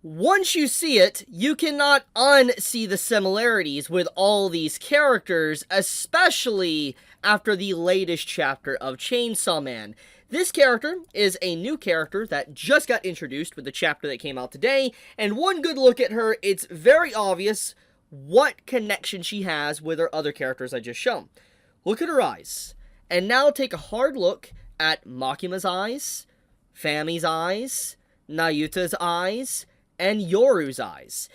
once you see it, you cannot unsee the similarities with all these characters, especially after the latest chapter of Chainsaw Man. This character is a new character that just got introduced with the chapter that came out today, and one good look at her, it's very obvious what connection she has with her other characters I just shown. Look at her eyes. And now take a hard look at Makima's eyes, Fami's eyes, Nayuta's eyes, and Yoru's eyes.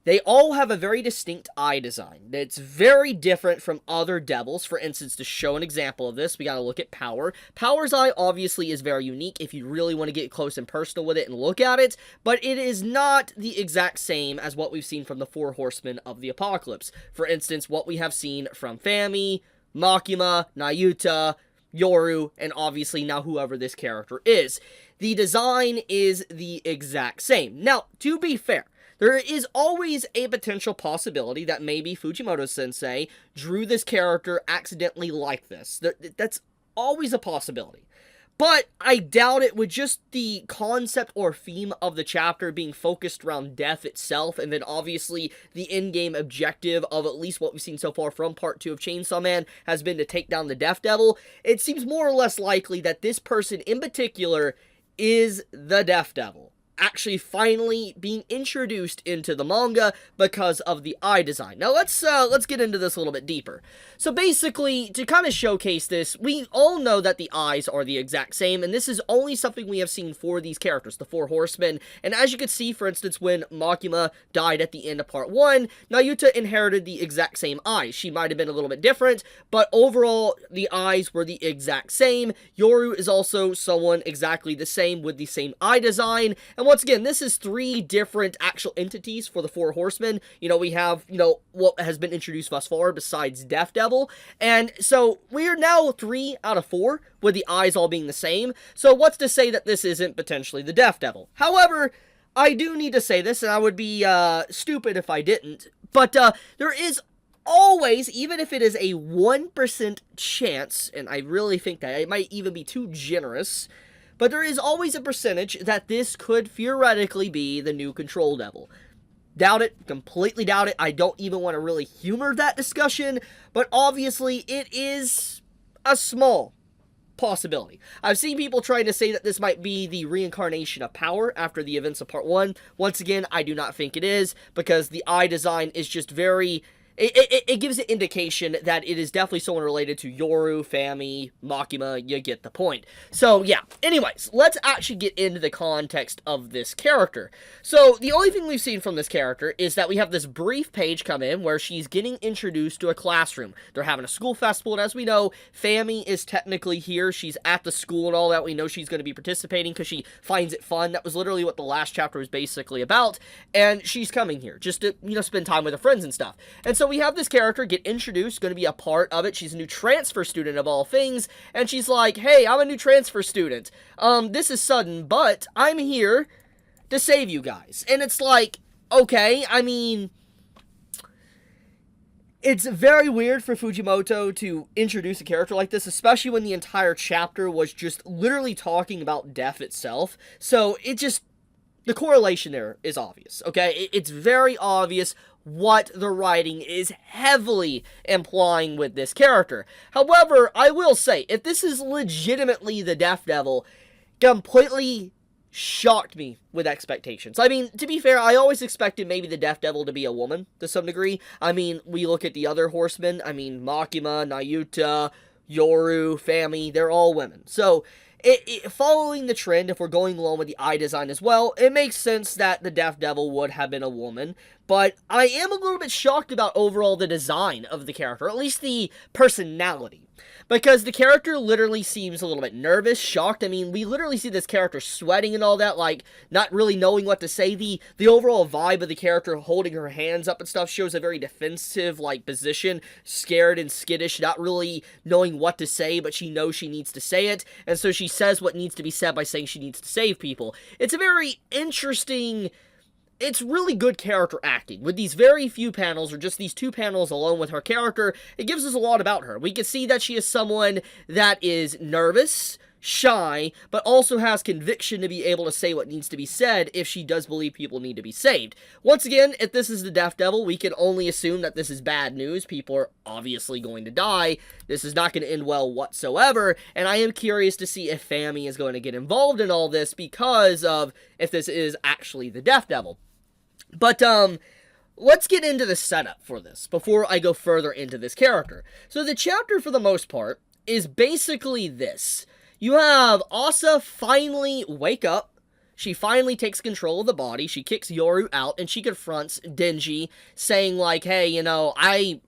They all have a very distinct eye design that's very different from other devils. For instance, to show an example of this, we gotta look at Power. Power's eye obviously is very unique if you really want to get close and personal with it and look at it, but it is not the exact same as what we've seen from the four horsemen of the apocalypse. For instance, what we have seen from Fami, Makima, Nayuta, Yoru, and obviously now whoever this character is. The design is the exact same. Now, to be fair, there is always a potential possibility that maybe Fujimoto-sensei drew this character accidentally like this. That's always a possibility. But I doubt it, with just the concept or theme of the chapter being focused around death itself, and then obviously the in-game objective of at least what we've seen so far from Part 2 of Chainsaw Man has been to take down the Death Devil. It seems more or less likely that this person in particular is the Death Devil, actually finally being introduced into the manga because of the eye design. Now let's get into this a little bit deeper. So basically, to kind of showcase this, we all know that the eyes are the exact same, and this is only something we have seen for these characters, the four horsemen. And as you can see, for instance, when Makima died at the end of Part 1, Nayuta inherited the exact same eyes. She might have been a little bit different, but overall, the eyes were the exact same. Yoru is also someone exactly the same with the same eye design, and once again, this is three different actual entities for the four horsemen. We have, what has been introduced thus far besides Death Devil. And so we're now 3 out of 4 with the eyes all being the same. So what's to say that this isn't potentially the Death Devil? However, I do need to say this, and I would be stupid if I didn't. But there is always, even if it is a 1% chance, and I really think that it might even be too generous, but there is always a percentage that this could theoretically be the new Control Devil. Doubt it, completely doubt it. I don't even want to really humor that discussion, but obviously it is a small possibility. I've seen people trying to say that this might be the reincarnation of Power after the events of Part 1. Once again, I do not think it is, because the eye design is just very... It gives an indication that it is definitely someone related to Yoru, Fami, Makima. You get the point. So, yeah. Anyways, let's actually get into the context of this character. So, the only thing we've seen from this character is that we have this brief page come in where she's getting introduced to a classroom. They're having a school festival, and as we know, Fami is technically here. She's at the school and all that. We know she's going to be participating because she finds it fun. That was literally what the last chapter was basically about. And she's coming here just to, spend time with her friends and stuff. And so we have this character get introduced, going to be a part of it. She's a new transfer student of all things, and she's like, hey, I'm a new transfer student. This is sudden, but I'm here to save you guys. And it's like, okay, I mean, it's very weird for Fujimoto to introduce a character like this, especially when the entire chapter was just literally talking about death itself. So the correlation there is obvious, okay? It's very obvious what the writing is heavily implying with this character. However, I will say, if this is legitimately the Death Devil, completely shocked me with expectations. I mean, to be fair, I always expected maybe the Death Devil to be a woman to some degree. I mean, we look at the other horsemen, Makima, Nayuta, Yoru, Fami, they're all women. So, following the trend, if we're going along with the eye design as well, it makes sense that the Death Devil would have been a woman, but I am a little bit shocked about overall the design of the character, or at least the personality, because the character literally seems a little bit nervous, shocked. I mean, we literally see this character sweating and all that, like, not really knowing what to say. The overall vibe of the character holding her hands up and stuff shows a very defensive, like, position, scared and skittish, not really knowing what to say, but she knows she needs to say it, and so she says what needs to be said by saying she needs to save people. It's a very interesting... It's really good character acting. With these very few panels, or just these 2 panels alone with her character, it gives us a lot about her. We can see that she is someone that is nervous, shy, but also has conviction to be able to say what needs to be said if she does believe people need to be saved. Once again, if this is the Death Devil, we can only assume that this is bad news. People are obviously going to die. This is not going to end well whatsoever, and I am curious to see if Fami is going to get involved in all this because of if this is actually the Death Devil. But, let's get into the setup for this before I go further into this character. So the chapter, for the most part, is basically this. You have Asa finally wake up. She finally takes control of the body. She kicks Yoru out, and she confronts Denji, saying, like, hey, you know, I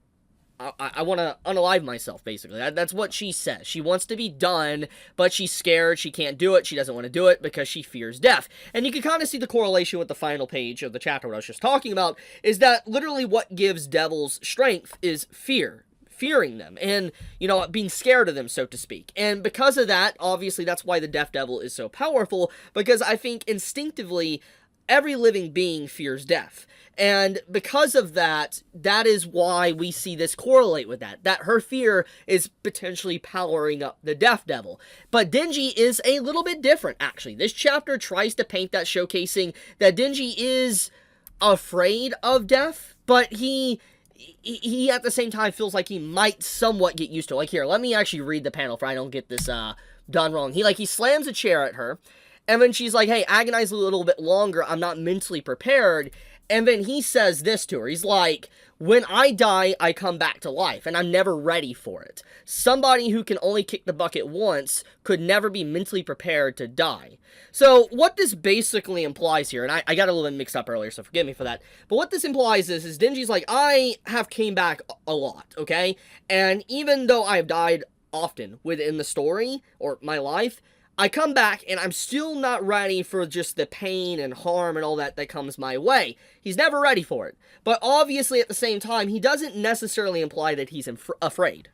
want to unalive myself, basically. That's what she says. She wants to be done, but she's scared. She can't do it. She doesn't want to do it because she fears death. And you can kind of see the correlation with the final page of the chapter what I was just talking about, is that literally what gives devils strength is fear. Fearing them and, you know, being scared of them, so to speak. And because of that, obviously, that's why the Death Devil is so powerful, because I think instinctively, every living being fears death. And because of that, that is why we see this correlate with that her fear is potentially powering up the Death Devil. But Denji is a little bit different, actually. This chapter tries to paint that, showcasing that Denji is afraid of death, but he at the same time feels like he might somewhat get used to it. Like, here, let me actually read the panel for I don't get this done wrong. He slams a chair at her, and then she's like, hey, agonize a little bit longer, I'm not mentally prepared. And then he says this to her. He's like, when I die, I come back to life, and I'm never ready for it. Somebody who can only kick the bucket once could never be mentally prepared to die. So what this basically implies here, and I got a little bit mixed up earlier, so forgive me for that, but what this implies is Denji's like, I have came back a lot, okay? And even though I've died often within the story, or my life, I come back and I'm still not ready for just the pain and harm and all that comes my way. He's never ready for it. But obviously at the same time, he doesn't necessarily imply that he's afraid.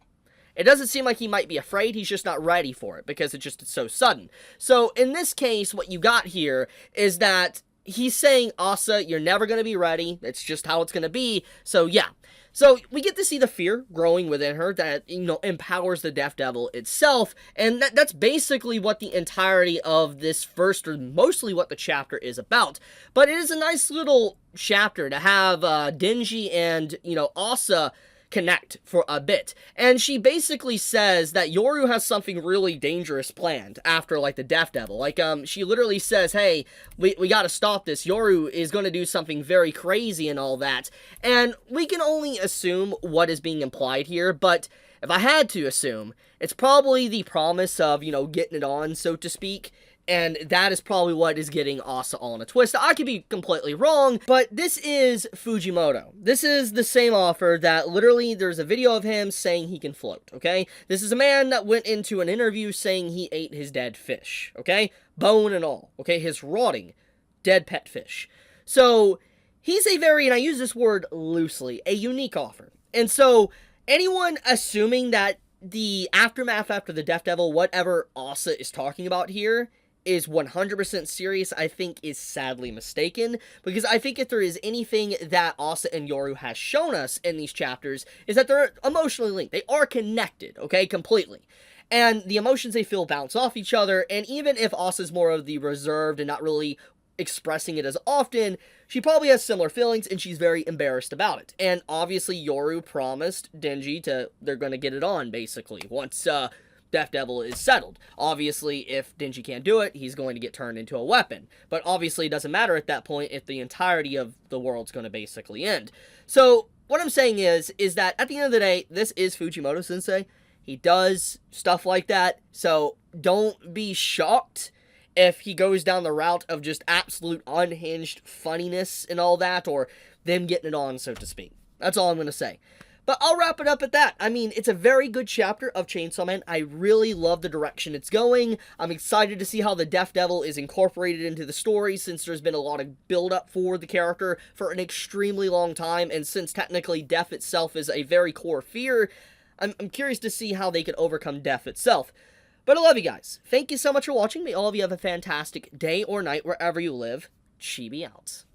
It doesn't seem like he might be afraid, he's just not ready for it because it's so sudden. So in this case, what you got here is that he's saying, Asa, you're never going to be ready. It's just how it's going to be. So yeah. So we get to see the fear growing within her that, you know, empowers the Death Devil itself. And that's basically what the entirety of this first, or mostly what the chapter is about. But it is a nice little chapter to have Denji and, you know, Asa connect for a bit. And she basically says that Yoru has something really dangerous planned after, like, the Death Devil. Like, she literally says, hey, we gotta stop this. Yoru is gonna do something very crazy and all that. And we can only assume what is being implied here, but if I had to assume, it's probably the promise of, you know, getting it on, so to speak. And that is probably what is getting Asa all in a twist. I could be completely wrong, but this is Fujimoto. This is the same author that literally there's a video of him saying he can float, okay? This is a man that went into an interview saying he ate his dead fish, okay? Bone and all, okay? His rotting, dead pet fish. So, he's a very, and I use this word loosely, a unique author. And so, anyone assuming that the aftermath after the Death Devil, whatever Asa is talking about here, is 100% serious, I think is sadly mistaken, because I think if there is anything that Asa and Yoru has shown us in these chapters, is that they're emotionally linked. They are connected, okay, completely. And the emotions they feel bounce off each other, and even if Asa's more of the reserved and not really expressing it as often, she probably has similar feelings, and she's very embarrassed about it. And obviously, Yoru promised Denji they're gonna get it on, basically, once, Death Devil is settled. Obviously, if Denji can't do it, he's going to get turned into a weapon. But obviously, it doesn't matter at that point if the entirety of the world's going to basically end. So, what I'm saying is that at the end of the day, this is Fujimoto Sensei. He does stuff like that, so don't be shocked if he goes down the route of just absolute unhinged funniness and all that, or them getting it on, so to speak. That's all I'm going to say. But I'll wrap it up at that. I mean, it's a very good chapter of Chainsaw Man. I really love the direction it's going. I'm excited to see how the Death Devil is incorporated into the story, since there's been a lot of build-up for the character for an extremely long time, and since technically death itself is a very core fear, I'm curious to see how they can overcome death itself. But I love you guys. Thank you so much for watching. May all of you have a fantastic day or night wherever you live. Chibi out.